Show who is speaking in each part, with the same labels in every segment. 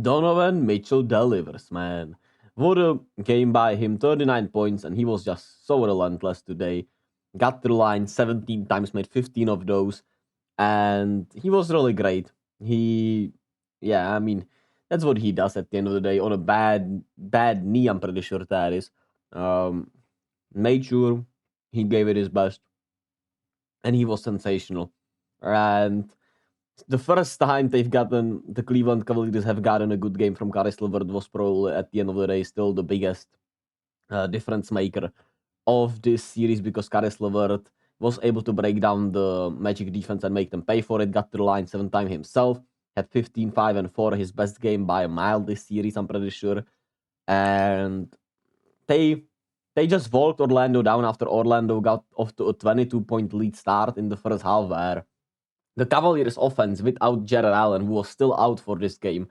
Speaker 1: Donovan Mitchell delivers, man. What a game by him. 39 points, and he was just so relentless today. Got to the line 17 times, made 15 of those, and he was really great. Yeah, I mean, that's what he does at the end of the day. On a bad knee, I'm pretty sure that is. Um, Made sure he gave it his best, and he was sensational. And the first time the Cleveland Cavaliers have gotten a good game from Caris LeVert was probably at the end of the day still the biggest difference maker of this series, because Caris LeVert was able to break down the Magic defense and make them pay for it. Got to the line 7 times himself. Had 15, 5, and 4, his best game by a mile this series, I'm pretty sure. And they just walked Orlando down after Orlando got off to a 22-point lead start in the first half, where the Cavaliers' offense without Jared Allen, who was still out for this game,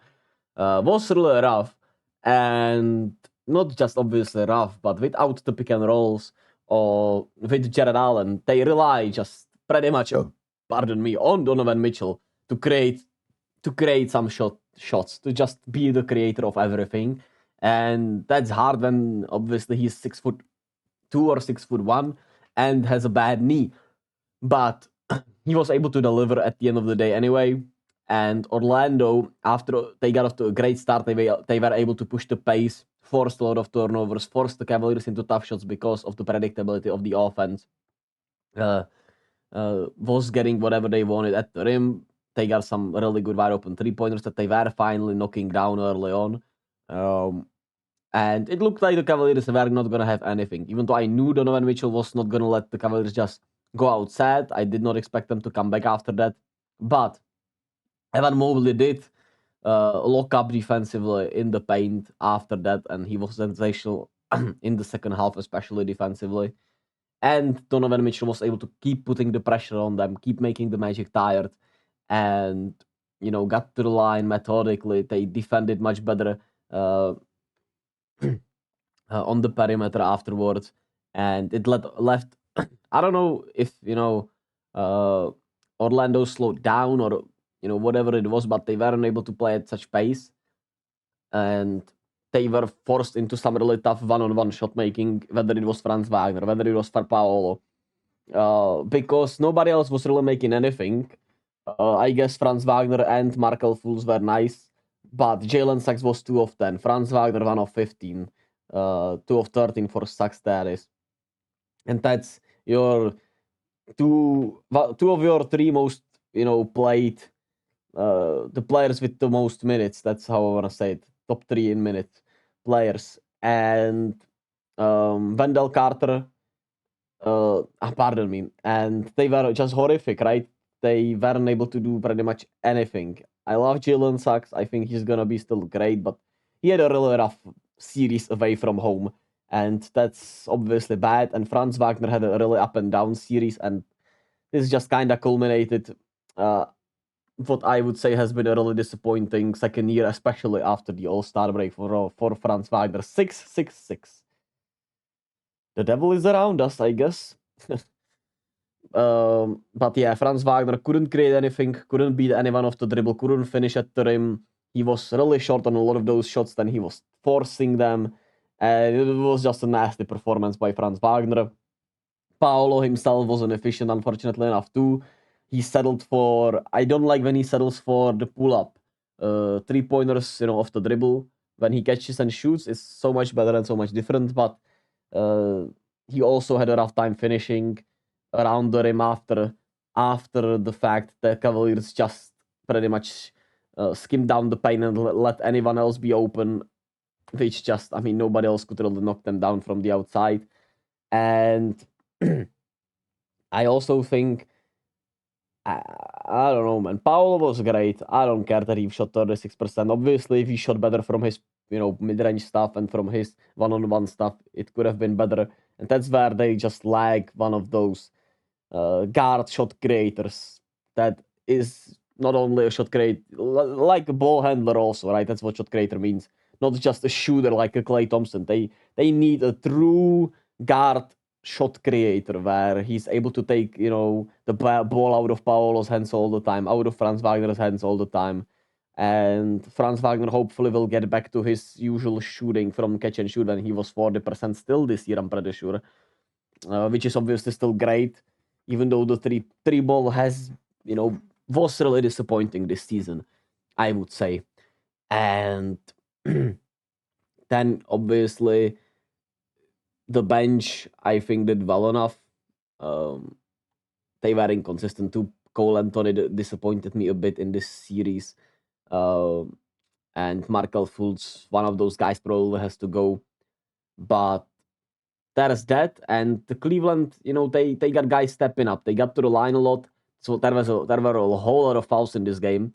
Speaker 1: was really rough. And not just obviously rough, but without the pick and rolls or with Jared Allen, they rely just pretty much, on Donovan Mitchell to create some shots, to just be the creator of everything. And that's hard when obviously he's 6'2" or 6'1" and has a bad knee. But he was able to deliver at the end of the day anyway. And Orlando, after they got off to a great start, they were able to push the pace, forced a lot of turnovers, forced the Cavaliers into tough shots because of the predictability of the offense. Was getting whatever they wanted at the rim. They got some really good wide open 3-pointers that they were finally knocking down early on. And it looked like the Cavaliers were not going to have anything. Even though I knew Donovan Mitchell was not going to let the Cavaliers just go outside, I did not expect them to come back after that. But Evan Mobley did lock up defensively in the paint after that, and he was sensational in the second half, especially defensively. And Donovan Mitchell was able to keep putting the pressure on them, keep making the Magic tired, and got to the line methodically. They defended much better on the perimeter afterwards, and it left. I don't know if Orlando slowed down or whatever it was, but they weren't able to play at such pace, and they were forced into some really tough one-on-one shot making, whether it was Franz Wagner, whether it was for Paolo, because nobody else was really making anything. I guess Franz Wagner and Markel Fultz were nice, but Jalen Sachs was 2 of 10. Franz Wagner 1 of 15. 2 of 13 for Sachs, that is. And that's your two of your 3 most, played, the players with the most minutes. That's how I want to say it. Top 3 in minutes players. And Wendell Carter, pardon me. And they were just horrific, right? They weren't able to do pretty much anything. I love Jalen Sachs. I think he's going to be still great, but he had a really rough series away from home, and that's obviously bad. And Franz Wagner had a really up and down series, and this just kind of culminated what I would say has been a really disappointing second year, especially after the All-Star break for Franz Wagner. 6-6-6. The devil is around us, I guess. But yeah, Franz Wagner couldn't create anything, couldn't beat anyone off the dribble, couldn't finish at the rim. He was really short on a lot of those shots, then he was forcing them. And it was just a nasty performance by Franz Wagner. Paolo himself wasn't efficient, unfortunately enough, too. He settled for... I don't like when he settles for the pull-up. 3-pointers, off the dribble. When he catches and shoots, it's so much better and so much different. But he also had a rough time finishing around the rim after the fact the Cavaliers just pretty much skimmed down the paint and let anyone else be open, which just, nobody else could really knock them down from the outside. And I also think, I don't know, man, Paolo was great. I don't care that he shot 36%. Obviously, if he shot better from his, mid-range stuff and from his one-on-one stuff, it could have been better. And that's where they just lack one of those guard shot creators that is not only a shot creator, like a ball handler also, right? That's what shot creator means. Not just a shooter like a Klay Thompson. They need a true guard shot creator where he's able to take, the ball out of Paolo's hands all the time, out of Franz Wagner's hands all the time. And Franz Wagner hopefully will get back to his usual shooting from catch and shoot, and he was 40% still this year, I'm pretty sure, which is obviously still great, even though the three ball has, was really disappointing this season, I would say. And then obviously the bench, I think, did well enough. They were inconsistent too. Cole Anthony disappointed me a bit in this series. And Markel Fultz, one of those guys, probably has to go. But that is that. And the Cleveland, they got guys stepping up. They got to the line a lot. So there were a whole lot of fouls in this game.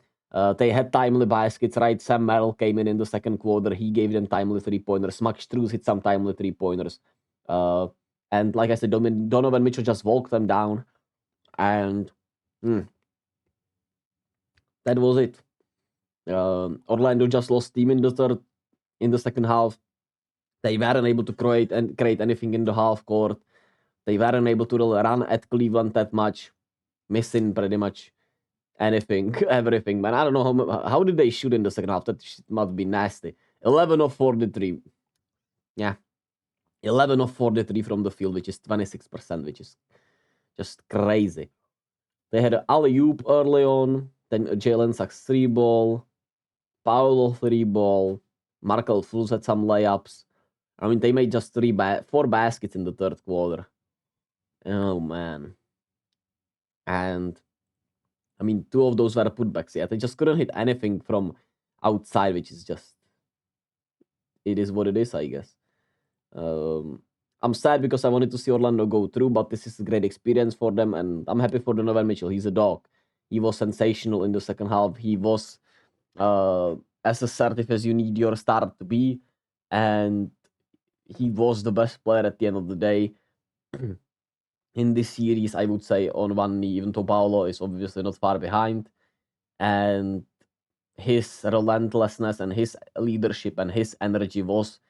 Speaker 1: They had timely baskets, right? Sam Merrill came in the second quarter. He gave them timely 3-pointers. Max Strus hit some timely 3-pointers. And like I said, Donovan Mitchell just walked them down. And that was it. Orlando just lost steam in the second half. They weren't able to create anything in the half court. They weren't able to really run at Cleveland that much, missing pretty much anything, everything. Man, I don't know how did they shoot in the second half. That must be nasty. 11 of 43. Yeah, 11 of 43 from the field, which is 26%, which is just crazy. They had an alley-oop early on, then Jalen Sachs 3-ball, Paolo 3-ball, Markel Fultz had some layups. I mean, they made just 4 baskets in the third quarter. Oh, man. And, I mean, 2 of those were putbacks. Yeah, they just couldn't hit anything from outside, which is just... It is what it is, I guess. I'm sad because I wanted to see Orlando go through, but this is a great experience for them, and I'm happy for Donovan Mitchell. He's a dog. He was sensational in the second half. He was as assertive as you need your star to be, and he was the best player at the end of the day. In this series, I would say on one knee, even though Paolo is obviously not far behind. And his relentlessness and his leadership and his energy was,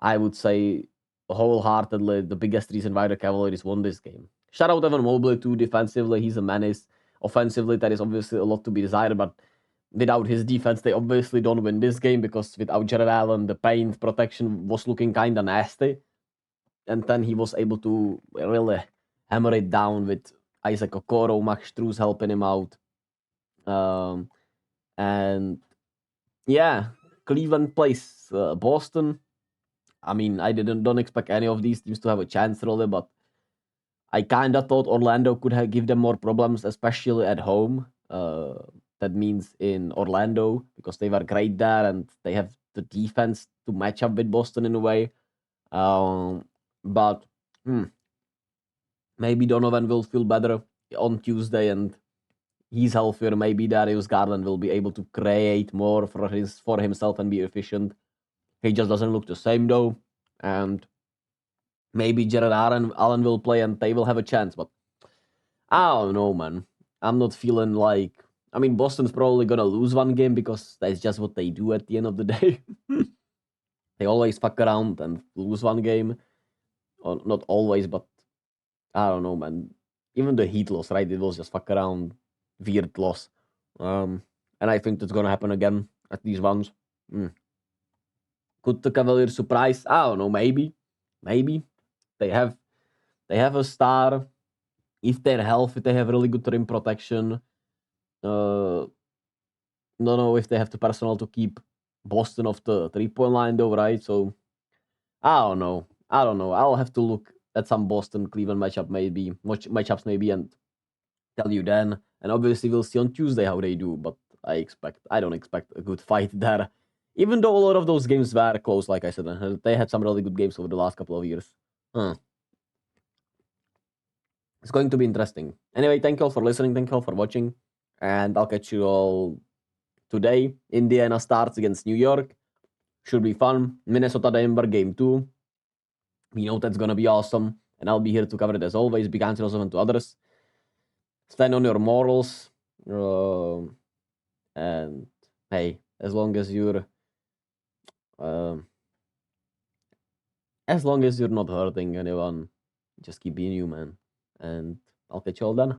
Speaker 1: I would say, wholeheartedly the biggest reason why the Cavaliers won this game. Shout out Evan Mobley too. Defensively, he's a menace. Offensively, there is obviously a lot to be desired, but without his defense, they obviously don't win this game because without Jared Allen, the paint protection was looking kind of nasty. And then he was able to really hammer it down with Isaac Okoro, Max Strus helping him out. And yeah, Cleveland plays Boston. I mean, I don't expect any of these teams to have a chance really, but I kind of thought Orlando could give them more problems, especially at home. That means in Orlando, because they were great there and they have the defense to match up with Boston in a way. But maybe Donovan will feel better on Tuesday and he's healthier. Maybe Darius Garland will be able to create more for himself and be efficient. He just doesn't look the same though. And maybe Jared Allen will play and they will have a chance. But I don't know, man. I'm not feeling like... I mean, Boston's probably going to lose one game because that's just what they do at the end of the day. They always fuck around and lose one game. Or not always, but I don't know, man. Even the Heat loss, right? It was just fuck around, weird loss. And I think that's going to happen again at these ones. Could the Cavaliers surprise? I don't know, maybe. Maybe. They have a star. If they're healthy, they have really good rim protection. Don't know if they have the personnel to keep Boston off the 3-point line though, right? So I don't know. I'll have to look at some Boston Cleveland matchups maybe and tell you then. And obviously we'll see on Tuesday how they do, but I don't expect a good fight there. Even though a lot of those games were close, like I said, they had some really good games over the last couple of years. It's going to be interesting. Anyway, thank you all for listening. Thank you all for watching. And I'll catch you all today. Indiana starts against New York. Should be fun. Minnesota Denver game 2. We know that's going to be awesome. And I'll be here to cover it as always. Be kind to yourself and to others. Stand on your morals. And hey, as long as you're not hurting anyone, just keep being you, man. And I'll catch you all then.